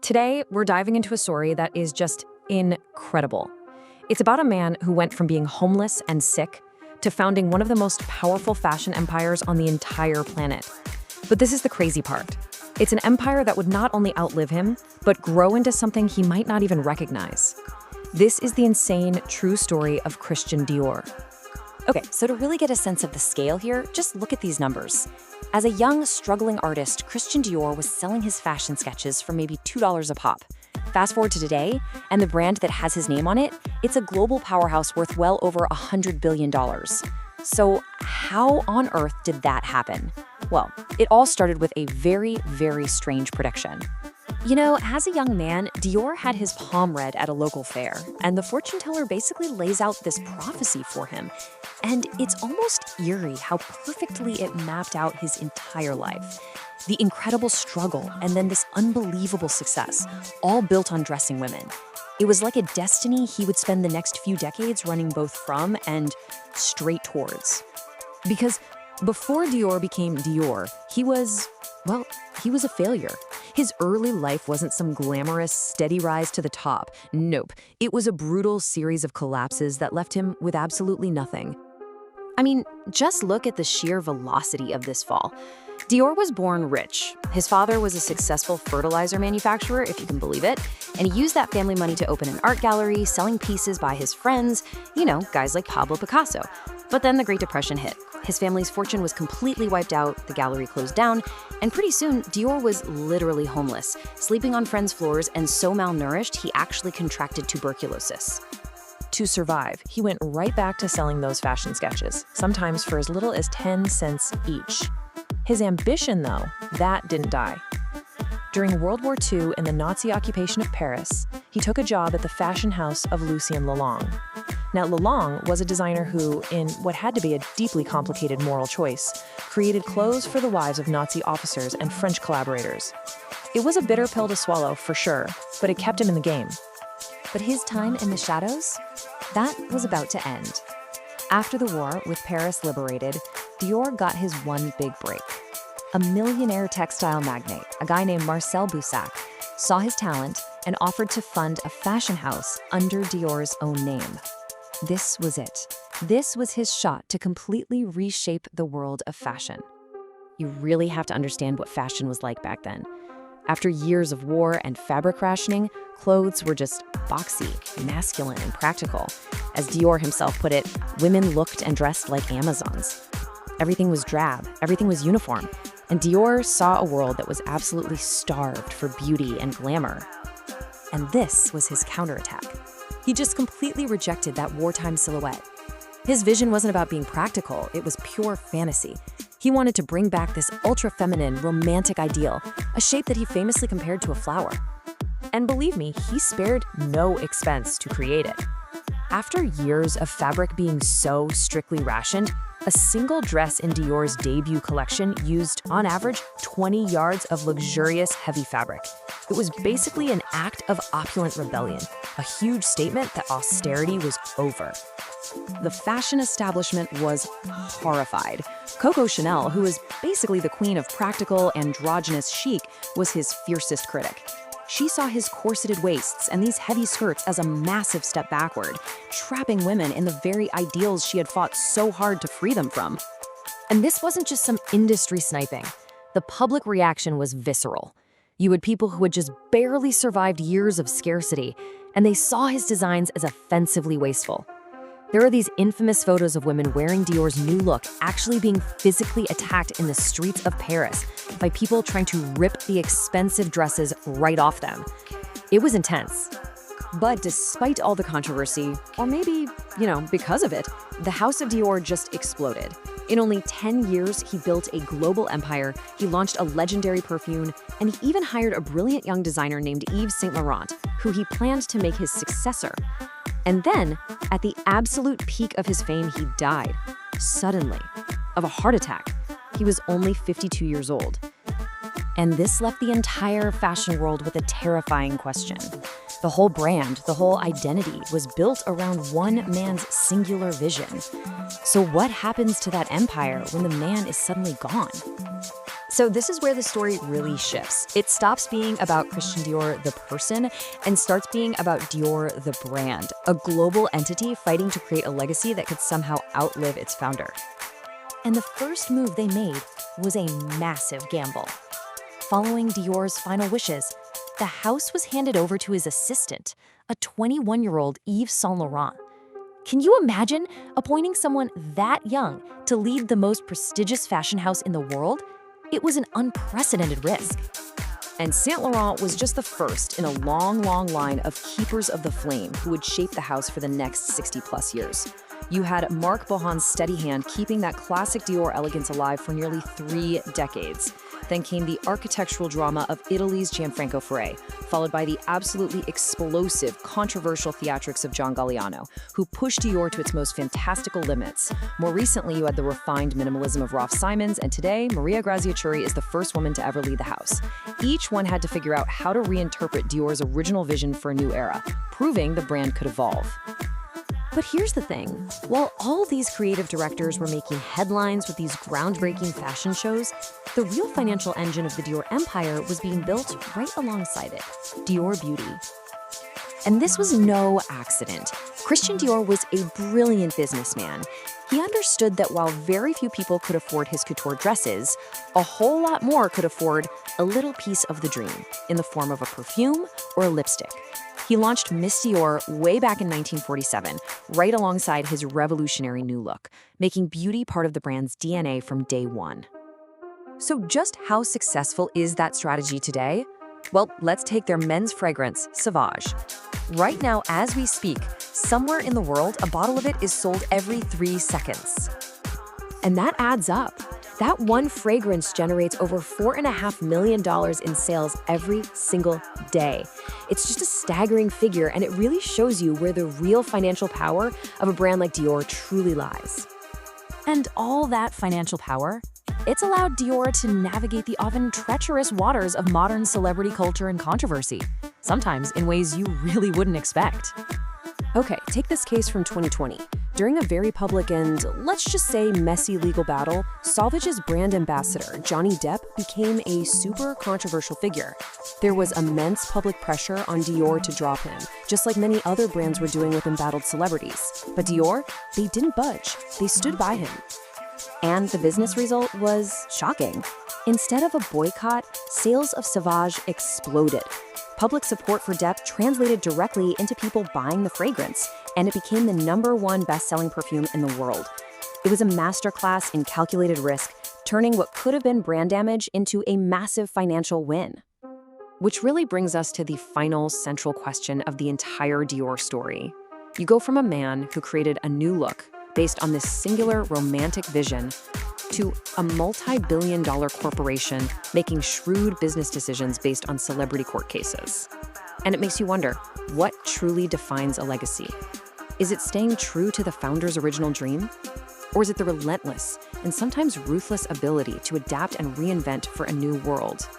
Today, we're diving into a story that is just incredible. It's about a man who went from being homeless and sick to founding one of the most powerful fashion empires on the entire planet. But this is the crazy part. It's an empire that would not only outlive him, but grow into something he might not even recognize. This is the insane, true story of Christian Dior. Okay, so to really get a sense of the scale here, just look at these numbers. As a young, struggling artist, Christian Dior was selling his fashion sketches for maybe $2 a pop. Fast forward to today, and the brand that has his name on it, it's a global powerhouse worth well over $100 billion. So how on earth did that happen? Well, it all started with a very, very strange prediction. You know, as a young man, Dior had his palm read at a local fair, and the fortune teller basically lays out this prophecy for him. And it's almost eerie how perfectly it mapped out his entire life. The incredible struggle and then this unbelievable success, all built on dressing women. It was like a destiny he would spend the next few decades running both from and straight towards. Because before Dior became Dior, he was a failure. His early life wasn't some glamorous, steady rise to the top. Nope, it was a brutal series of collapses that left him with absolutely nothing. I mean, just look at the sheer velocity of this fall. Dior was born rich. His father was a successful fertilizer manufacturer, if you can believe it, and he used that family money to open an art gallery, selling pieces by his friends, guys like Pablo Picasso. But then the Great Depression hit. His family's fortune was completely wiped out, the gallery closed down, and pretty soon, Dior was literally homeless, sleeping on friends' floors and so malnourished he actually contracted tuberculosis. To survive, he went right back to selling those fashion sketches, sometimes for as little as 10 cents each. His ambition, though, that didn't die. During World War II and the Nazi occupation of Paris, he took a job at the fashion house of Lucien Lelong. Now, Lelong was a designer who, in what had to be a deeply complicated moral choice, created clothes for the wives of Nazi officers and French collaborators. It was a bitter pill to swallow, for sure, but it kept him in the game. But his time in the shadows? That was about to end. After the war, with Paris liberated, Dior got his one big break. A millionaire textile magnate, a guy named Marcel Boussac, saw his talent and offered to fund a fashion house under Dior's own name. This was it. This was his shot to completely reshape the world of fashion. You really have to understand what fashion was like back then. After years of war and fabric rationing, clothes were just boxy, masculine, and practical. As Dior himself put it, women looked and dressed like Amazons. Everything was drab, everything was uniform, and Dior saw a world that was absolutely starved for beauty and glamour. And this was his counterattack. He just completely rejected that wartime silhouette. His vision wasn't about being practical, it was pure fantasy. He wanted to bring back this ultra-feminine, romantic ideal, a shape that he famously compared to a flower. And believe me, he spared no expense to create it. After years of fabric being so strictly rationed, a single dress in Dior's debut collection used, on average, 20 yards of luxurious, heavy fabric. It was basically an act of opulent rebellion, a huge statement that austerity was over. The fashion establishment was horrified. Coco Chanel, who was basically the queen of practical, androgynous chic, was his fiercest critic. She saw his corseted waists and these heavy skirts as a massive step backward, trapping women in the very ideals she had fought so hard to free them from. And this wasn't just some industry sniping. The public reaction was visceral. You had people who had just barely survived years of scarcity, and they saw his designs as offensively wasteful. There are these infamous photos of women wearing Dior's new look actually being physically attacked in the streets of Paris by people trying to rip the expensive dresses right off them. It was intense. But despite all the controversy, or maybe, because of it, the House of Dior just exploded. In only 10 years, he built a global empire, he launched a legendary perfume, and he even hired a brilliant young designer named Yves Saint Laurent, who he planned to make his successor. And then, at the absolute peak of his fame, he died, suddenly, of a heart attack. He was only 52 years old. And this left the entire fashion world with a terrifying question. The whole brand, the whole identity was built around one man's singular vision. So what happens to that empire when the man is suddenly gone? So this is where the story really shifts. It stops being about Christian Dior, the person, and starts being about Dior, the brand, a global entity fighting to create a legacy that could somehow outlive its founder. And the first move they made was a massive gamble. Following Dior's final wishes, the house was handed over to his assistant, a 21-year-old Yves Saint Laurent. Can you imagine appointing someone that young to lead the most prestigious fashion house in the world? It was an unprecedented risk. And Saint Laurent was just the first in a long, long line of keepers of the flame who would shape the house for the next 60-plus years. You had Marc Bohan's steady hand keeping that classic Dior elegance alive for nearly 3 decades. Then came the architectural drama of Italy's Gianfranco Ferré, followed by the absolutely explosive, controversial theatrics of John Galliano, who pushed Dior to its most fantastical limits. More recently, you had the refined minimalism of Ralph Simons, and today, Maria Grazia Chiuri is the first woman to ever lead the house. Each one had to figure out how to reinterpret Dior's original vision for a new era, proving the brand could evolve. But here's the thing. While all these creative directors were making headlines with these groundbreaking fashion shows, the real financial engine of the Dior empire was being built right alongside it, Dior Beauty. And this was no accident. Christian Dior was a brilliant businessman. He understood that while very few people could afford his couture dresses, a whole lot more could afford a little piece of the dream in the form of a perfume or a lipstick. He launched Miss Dior way back in 1947, right alongside his revolutionary new look, making beauty part of the brand's DNA from day one. So just how successful is that strategy today? Well, let's take their men's fragrance, Sauvage. Right now, as we speak, somewhere in the world, a bottle of it is sold every 3 seconds. And that adds up. That one fragrance generates over $4.5 million in sales every single day. It's just a staggering figure, and it really shows you where the real financial power of a brand like Dior truly lies. And all that financial power, it's allowed Dior to navigate the often treacherous waters of modern celebrity culture and controversy, sometimes in ways you really wouldn't expect. Okay, take this case from 2020. During a very public and, let's just say, messy legal battle, Sauvage's brand ambassador, Johnny Depp, became a super controversial figure. There was immense public pressure on Dior to drop him, just like many other brands were doing with embattled celebrities. But Dior, they didn't budge. They stood by him. And the business result was shocking. Instead of a boycott, sales of Sauvage exploded. Public support for Depp translated directly into people buying the fragrance, and it became the #1 best-selling perfume in the world. It was a masterclass in calculated risk, turning what could have been brand damage into a massive financial win. Which really brings us to the final central question of the entire Dior story. You go from a man who created a new look based on this singular romantic vision to a multi-billion-dollar corporation making shrewd business decisions based on celebrity court cases. And it makes you wonder, what truly defines a legacy? Is it staying true to the founder's original dream? Or is it the relentless and sometimes ruthless ability to adapt and reinvent for a new world?